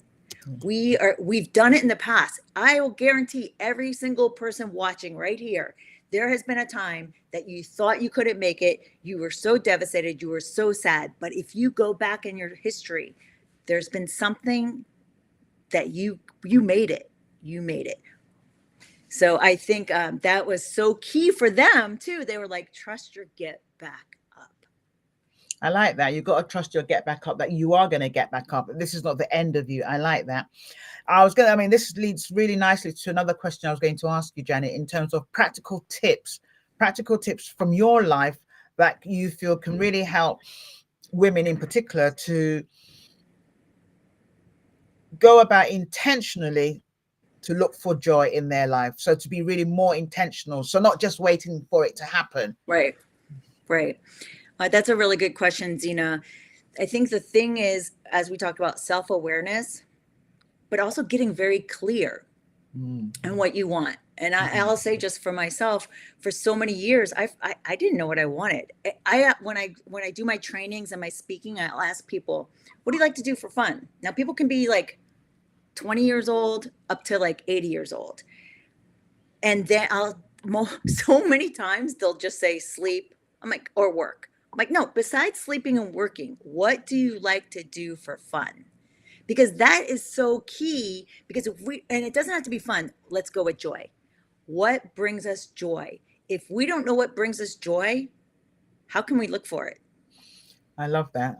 We've done it in the past. I will guarantee every single person watching right here, there has been a time that you thought you couldn't make it. You were so devastated. You were so sad. But if you go back in your history, there's been something that you made it. You made it. So I think that was so key for them too. They were like, trust your get back up. I like that. You've got to trust your get back up, that you are going to get back up. This is not the end of you. I like that. This leads really nicely to another question I was going to ask you, Janet, in terms of practical tips from your life that you feel can really help women in particular to go about intentionally to look for joy in their life. So to be really more intentional. So not just waiting for it to happen. Right. That's a really good question, Zena. I think the thing is, as we talked about, self-awareness, but also getting very clear on what you want. And I'll say, just for myself, for so many years, I didn't know what I wanted. When I do my trainings and my speaking, I'll ask people, what do you like to do for fun? Now, people can be like 20 years old up to like 80 years old. And then so many times they'll just say sleep. I'm like, or work. I'm like, no, besides sleeping and working, what do you like to do for fun? Because that is so key, because and it doesn't have to be fun. Let's go with joy. What brings us joy? If we don't know what brings us joy, how can we look for it? I love that.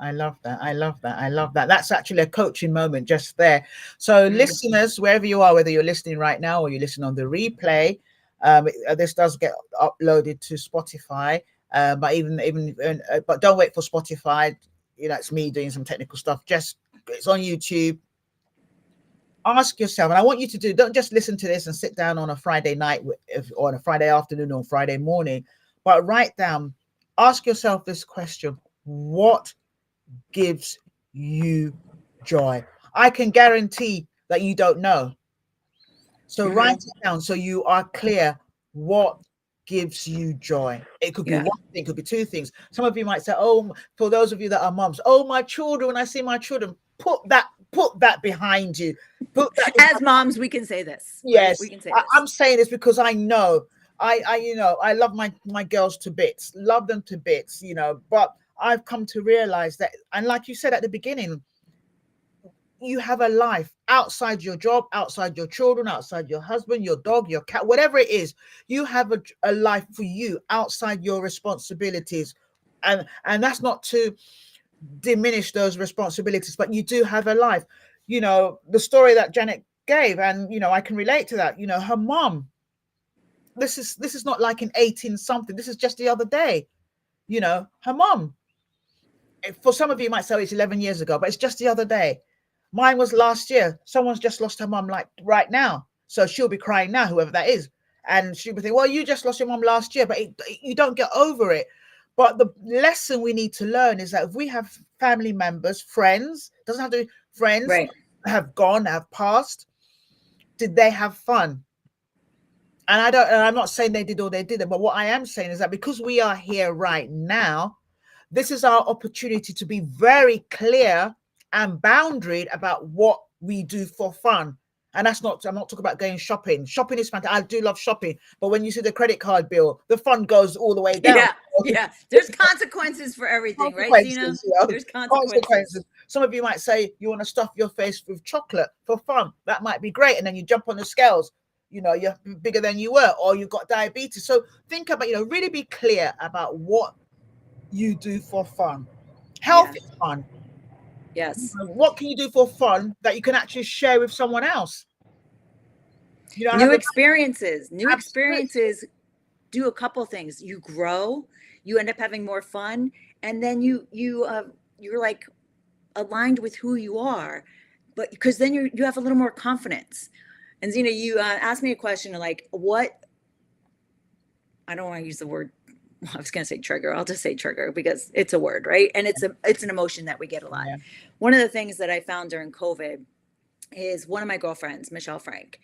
That's actually a coaching moment just there. So listeners, wherever you are, whether you're listening right now or you listen on the replay, this does get uploaded to Spotify. But don't wait for Spotify. It's me doing some technical stuff. It's on YouTube. Ask yourself, and I want you to don't just listen to this and sit down on a Friday night or on a Friday afternoon or Friday morning, but write down, ask yourself this question: what gives you joy? I can guarantee that you don't know. So write it down so you are clear what gives you joy. It could be one thing, it could be two things. Some of you might say, oh, for those of you that are moms, oh, my children, when I see my children, put that behind you. As moms, we can say this. Yes, right? We can say this. I'm saying this because I know I love my girls to bits, love them to bits, but I've come to realize that, and like you said at the beginning, you have a life outside your job, outside your children, outside your husband, your dog, your cat, whatever it is. You have a life for you outside your responsibilities. And that's not to diminish those responsibilities, but you do have a life. The story that Janet gave, and I can relate to that. Her mom, this is not like an 18 something. This is just the other day. Her mom, for some of you might say it's 11 years ago, but it's just the other day. Mine was last year. Someone's just lost her mom like right now. So she'll be crying now, whoever that is. And she would think, well, you just lost your mom last year, but you don't get over it. But the lesson we need to learn is that if we have family members, friends, doesn't have to be friends, Right. have gone, have passed, did they have fun? And I'm not saying they did or they didn't, but what I am saying is that because we are here right now, this is our opportunity to be very clear and boundaried about what we do for fun. And I'm not talking about going shopping. Shopping is fantastic. I do love shopping. But when you see the credit card bill, the fun goes all the way down. Yeah. Yeah. There's consequences for everything, right, Zena? There's consequences. Some of you might say you want to stuff your face with chocolate for fun. That might be great. And then you jump on the scales. You know, you're bigger than you were, or you've got diabetes. So think about, really be clear about what you do for fun. Health is fun. Yes. What can you do for fun that you can actually share with someone else? New experiences do a couple things. You grow, you end up having more fun, and then you're like aligned with who you are, but because then you have a little more confidence. And Zena, you asked me a question like, what? I don't want to use the word. Well, I was going to say trigger. I'll just say trigger because it's a word, right? And it's an emotion that we get a lot. Yeah. One of the things that I found during COVID is one of my girlfriends, Michelle Frank.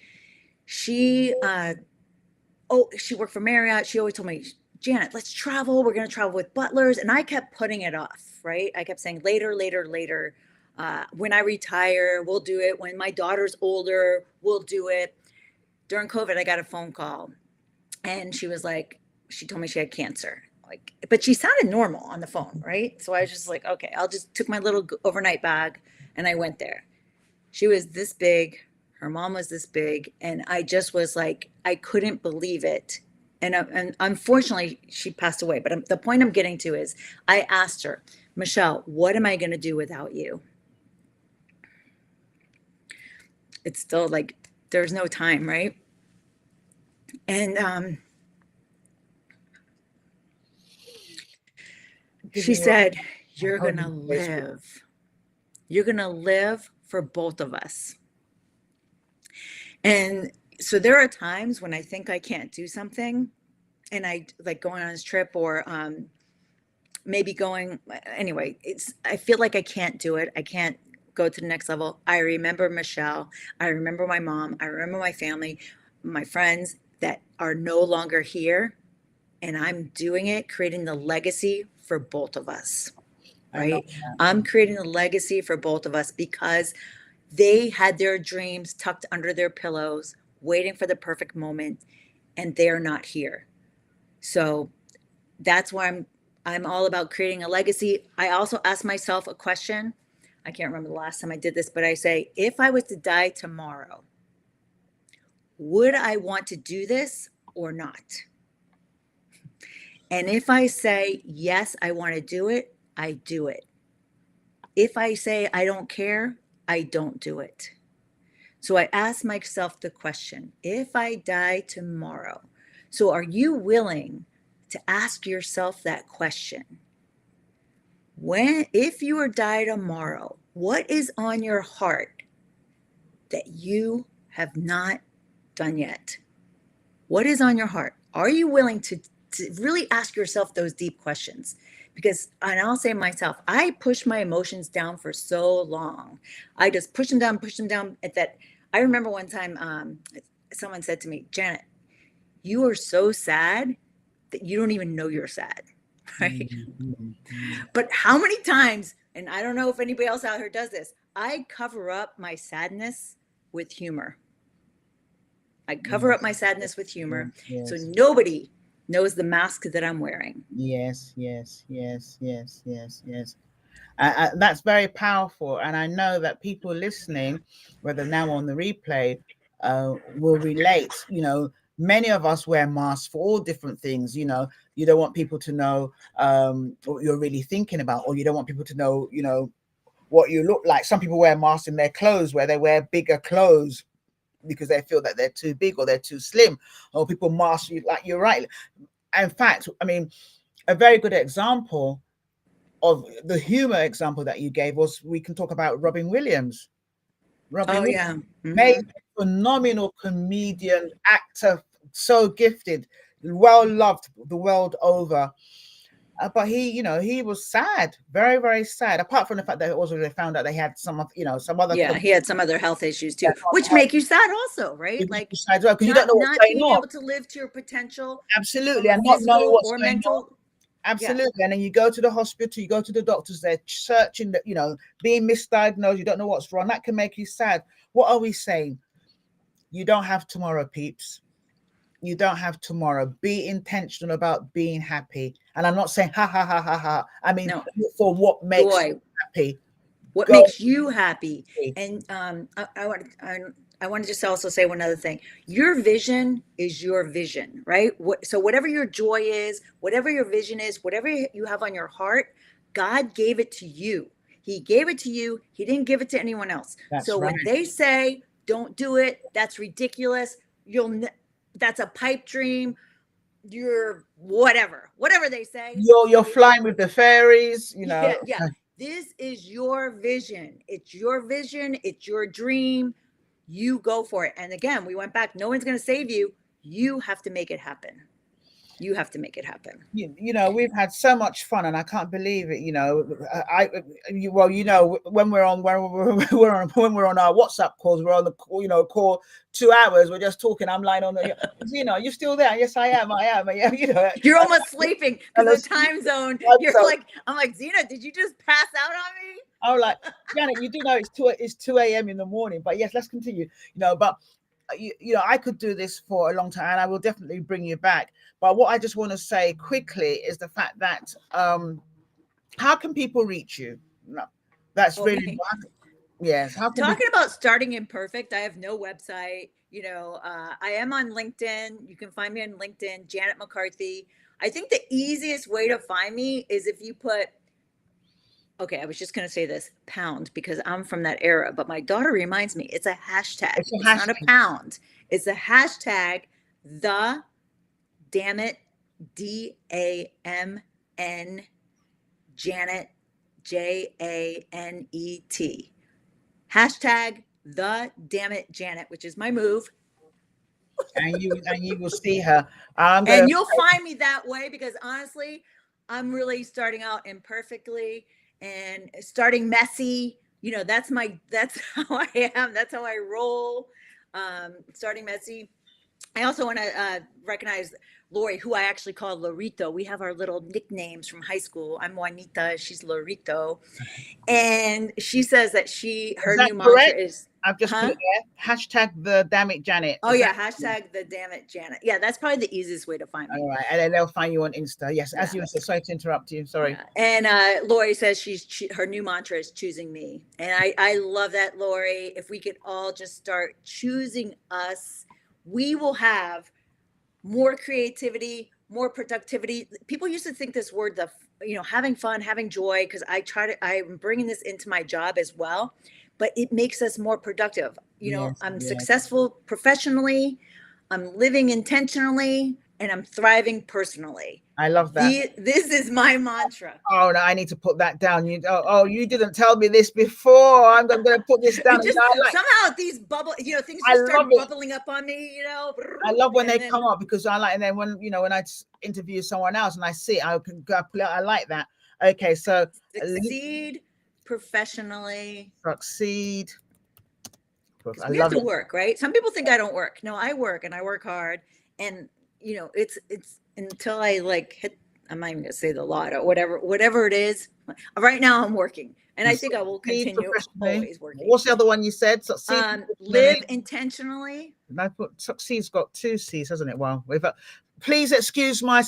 She worked for Marriott. She always told me, Janet, let's travel. We're going to travel with butlers. And I kept putting it off, right? I kept saying later. When I retire, we'll do it. When my daughter's older, we'll do it. During COVID, I got a phone call and she was like, she told me she had cancer, but she sounded normal on the phone, right? So I was just like, okay, took my little overnight bag and I went there. She was this big, her mom was this big, and I just was like, I couldn't believe it. And unfortunately, she passed away. But the point I'm getting to is I asked her, Michelle, what am I going to do without you? It's still like, there's no time, right? And she said, you're going to live. You're going to live for both of us. And so there are times when I think I can't do something and I like going on this trip or maybe I feel like I can't do it. I can't go to the next level. I remember Michelle. I remember my mom. I remember my family, my friends that are no longer here. And I'm doing it, creating the legacy for both of us, right? I'm creating a legacy for both of us because they had their dreams tucked under their pillows, waiting for the perfect moment, and they're not here. So that's why I'm all about creating a legacy. I also ask myself a question. I can't remember the last time I did this, but I say, if I was to die tomorrow, would I want to do this or not? And if I say, yes, I want to do it, I do it. If I say I don't care, I don't do it. So I ask myself the question, if I die tomorrow, so are you willing to ask yourself that question? If you were to die tomorrow, what is on your heart that you have not done yet? What is on your heart? Are you willing to really ask yourself those deep questions? Because, and I'll say myself, I pushed my emotions down for so long. I just push them down at that. I remember one time someone said to me, Janet, you are so sad that you don't even know you're sad, right? Mm-hmm. But how many times, and I don't know if anybody else out here does this, I cover up my sadness with humor. I cover up my sadness with humor. Yes. So nobody knows the mask that I'm wearing. Yes. That's very powerful. And I know that people listening, whether now on the replay, will relate. Many of us wear masks for all different things. You don't want people to know what you're really thinking about, or you don't want people to know, what you look like. Some people wear masks in their clothes where they wear bigger clothes because they feel that they're too big or they're too slim, or people mask you. Like, you're right. In fact, a very good example of the humor example that you gave was, we can talk about Robin Williams. Robin Williams, yeah. Mm-hmm. Made a phenomenal comedian, actor, so gifted, well loved the world over. But he, he was sad, very, very sad. Apart from the fact that also they found out they had some other. Yeah, he had some other health issues too, which make you sad also, right? Like because you don't know what's not going being on. able to live to your potential, Absolutely, and not knowing what's going mental. on. Absolutely, yeah. And then you go to the hospital, you go to the doctors, they're searching that, being misdiagnosed, you don't know what's wrong. That can make you sad. What are we saying? You don't have tomorrow, peeps. You don't have tomorrow. Be intentional about being happy. And I'm not saying ha ha ha ha ha. I mean, no. For what makes you happy. What makes you happy? And I want to just also say one other thing. Your vision is your vision, right? So whatever your joy is, whatever your vision is, whatever you have on your heart, God gave it to you. He gave it to you. He didn't give it to anyone else. That's so right. When they say, don't do it, that's ridiculous. That's a pipe dream. You're whatever they say. You're flying with the fairies, Yeah. This is your vision. It's your vision. It's your dream. You go for it. And again, we went back. No one's going to save you. You have to make it happen. You have to make it happen. We've had so much fun, and I can't believe it. When we're on our WhatsApp calls, we're on the call 2 hours. We're just talking. I'm lying on the. You're still there. Yes, I am. You're almost sleeping because the time zone. I'm like, Zena, did you just pass out on me? I'm like, Janet, you do know it's 2 a.m. in the morning. But yes, let's continue. But. I could do this for a long time, and I will definitely bring you back. But what I just want to say quickly is the fact that how can people reach you? No, that's really yes. Talking about starting imperfect, I have no website. I am on LinkedIn. You can find me on LinkedIn, Janet McCarthy. I think the easiest way to find me is if you put. Okay, I was just going to say this, pound, because I'm from that era, but my daughter reminds me, it's a hashtag. It's not a pound. It's a hashtag, the damn it, DAMN, Janet, JANET. Hashtag, the damn it, Janet, which is my move. And you will see her. And you'll find me that way because honestly, I'm really starting out imperfectly. And starting messy, that's how I am. That's how I roll. Starting messy. I also want to recognize Lori, who I actually call Lorito. We have our little nicknames from high school. I'm Juanita. She's Lorito. And she says that her new mantra is. I've just put it there. Hashtag the damn it Janet. Oh yeah, hashtag the damn it Janet. Yeah, that's probably the easiest way to find me. All right, and then they'll find you on Insta. Yes, as you said. Sorry to interrupt you. Sorry. Yeah. And Lori says her new mantra is choosing me, and I love that, Lori. If we could all just start choosing us, we will have more creativity, more productivity. People used to think this word, having fun, having joy, because I'm bringing this into my job as well. But it makes us more productive. I'm successful professionally, I'm living intentionally, and I'm thriving personally. I love that. This is my mantra. Oh, no, I need to put that down. You didn't tell me this before. I'm going to put this down. Somehow these things just start bubbling up on me, I love when they come up because I like, and then when I interview someone else and I see it, I like that. Okay, so succeed professionally. Succeed. We have to work, right? Some people think I don't work. No, I work, and I work hard. And it's until I hit. I'm not even gonna say the lotto, whatever it is. Right now, I'm working, and I think I will continue always working. What's the other one you said? Succeed. Live intentionally. Succeed's got 2 C's, hasn't it? Well, please excuse my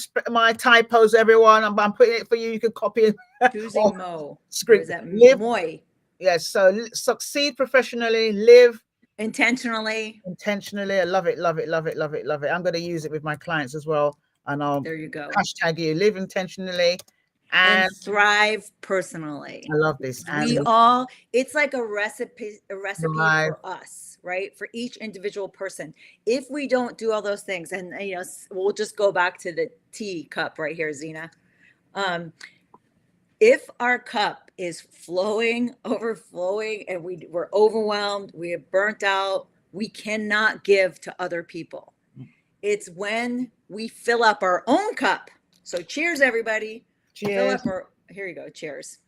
typos, everyone. I'm putting it for you. You can copy it. Choosing Mo. Script. Live. Moy. Yes. So succeed professionally. Live intentionally. I love it. I'm going to use it with my clients as well. And there you go. Hashtag you. Live intentionally. And thrive personally. I love this. It's like a recipe for us, right? For each individual person. If we don't do all those things, and we'll just go back to the tea cup right here, Zena. If our cup is overflowing, and we're overwhelmed, we are burnt out, we cannot give to other people. It's when we fill up our own cup. So cheers, everybody. Cheers. Here you go. Cheers.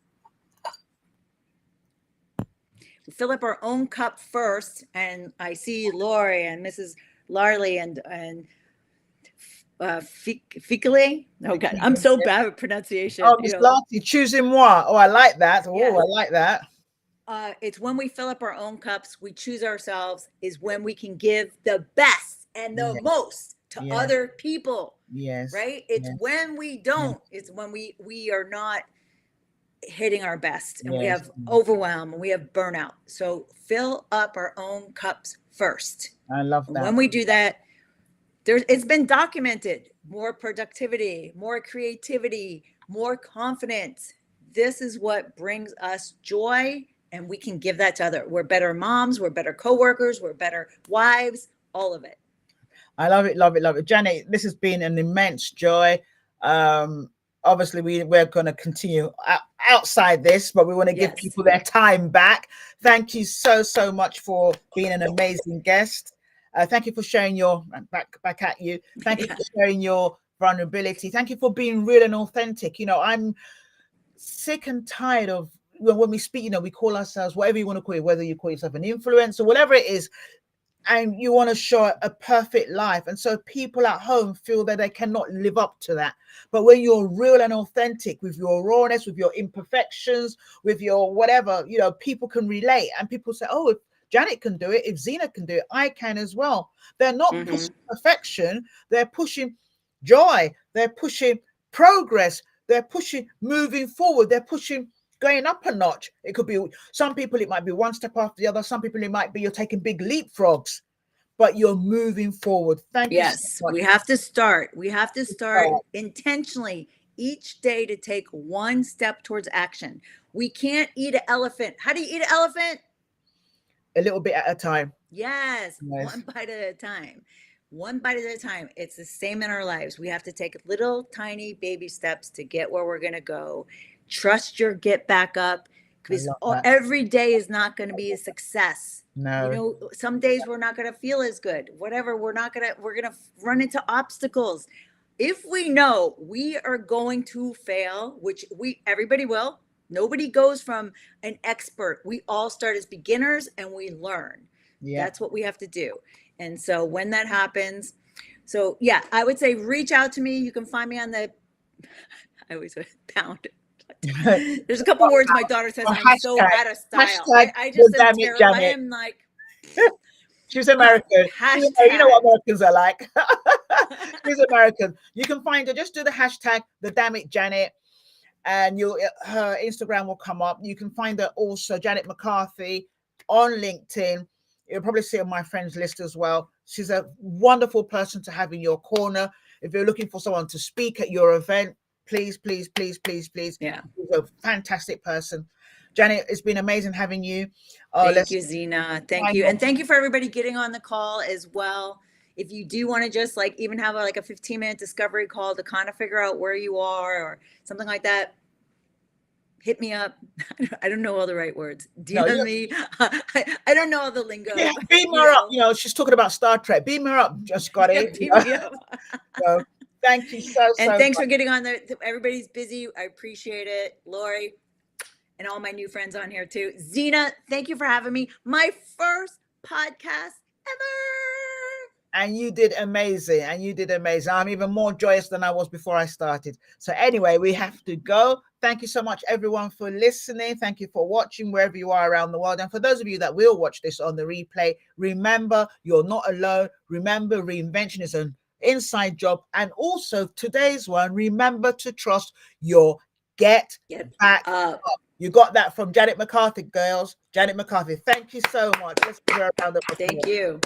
We fill up our own cup first. And I see Lori and Mrs. Larley and Ficale. Oh God, I'm so bad at pronunciation. Oh, Miss Larty, choosing moi. Oh, I like that. Oh, Yeah. I like that. It's when we fill up our own cups, we choose ourselves, is when we can give the best and the most to other people. Yes. Right? It's when we don't. It's when we are not hitting our best, and we have overwhelm, and we have burnout. So fill up our own cups first. I love that. And when we do that, it's been documented. More productivity, more creativity, more confidence. This is what brings us joy, and we can give that to others. We're better moms, we're better coworkers, we're better wives, all of it. I love it, love it, love it. Janet, this has been an immense joy. Obviously, we're going to continue outside this, but we want to give people their time back. Thank you so much for being an amazing guest. Thank you for sharing your back at you. Thank you for sharing your vulnerability. Thank you for being real and authentic. You know, I'm sick and tired of when we speak, you know, we call ourselves whatever you want to call it, whether you call yourself an influencer, whatever it is, and you want to show a perfect life. And so people at home feel that they cannot live up to that. But when you're real and authentic with your rawness, with your imperfections, with your whatever, you know, people can relate. And people say, oh, if Janet can do it, if Zena can do it, I can as well. They're not pushing perfection. They're pushing joy. They're pushing progress. They're pushing moving forward. They're pushing going up a notch. It could be some people, it might be one step after the other. Some people, it might be you're taking big leapfrogs, but you're moving forward. Thank you. Yes, we have to start. We have to start intentionally each day to take one step towards action. We can't eat an elephant. How do you eat an elephant? A little bit at a time. Yes, one bite at a time. One bite at a time. It's the same in our lives. We have to take little tiny baby steps to get where we're going to go. Trust your get back up, because every day is not going to be a success. No. You know, some days we're not going to feel as good. Whatever, we're going to run into obstacles. If we know we are going to fail, which everybody will, nobody goes from an expert. We all start as beginners and we learn. Yeah. That's what we have to do. And so when that happens, I would say reach out to me. You can find me on I always pound. There's a couple words my daughter says I'm so out of style. I just am terrible. I am like, she's American. You know what Americans are like. She's American. You can find her. Just do the hashtag the Damn It Janet, and her Instagram will come up. You can find her also, Janet McCarthy, on LinkedIn. You'll probably see on my friends list as well. She's a wonderful person to have in your corner. If you're looking for someone to speak at your event, please. Yeah. She's a fantastic person. Janet, it's been amazing having you. Thank you, Zena. Thank you. And thank you for everybody getting on the call as well. If you do want to just even have a 15-minute discovery call to kind of figure out where you are or something like that, hit me up. I don't know all the right words. DM me. I don't know all the lingo. Yeah, beam her up. You know, she's talking about Star Trek. Beam her up. Just got it. Beam me up. So, thank you so and thanks much. for getting on there. Everybody's busy. I appreciate it. Lori and all my new friends on here too. Zena, thank you for having me. My first podcast ever. And you did amazing. I'm even more joyous than I was before I started. So anyway, we have to go. Thank you so much, everyone, for listening. Thank you for watching wherever you are around the world. And for those of you that will watch this on the replay, remember, you're not alone. Remember, reinvention is an inside job. And also today's one, remember to trust your get back up. You got that from Janet McCarthy, girls. Janet McCarthy. Thank you so much. Let's put her around the Thank you.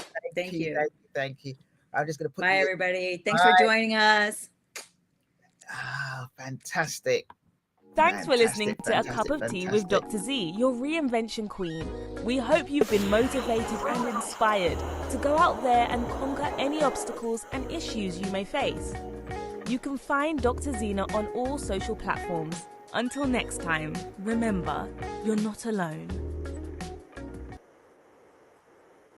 Thank you. I'm just going to put Bye, everybody. Thanks for joining us. Fantastic. Thanks for listening to A Cup of Tea with Dr. Z, your reinvention queen. We hope you've been motivated and inspired to go out there and conquer any obstacles and issues you may face. You can find Dr. Zena on all social platforms. Until next time, remember, you're not alone.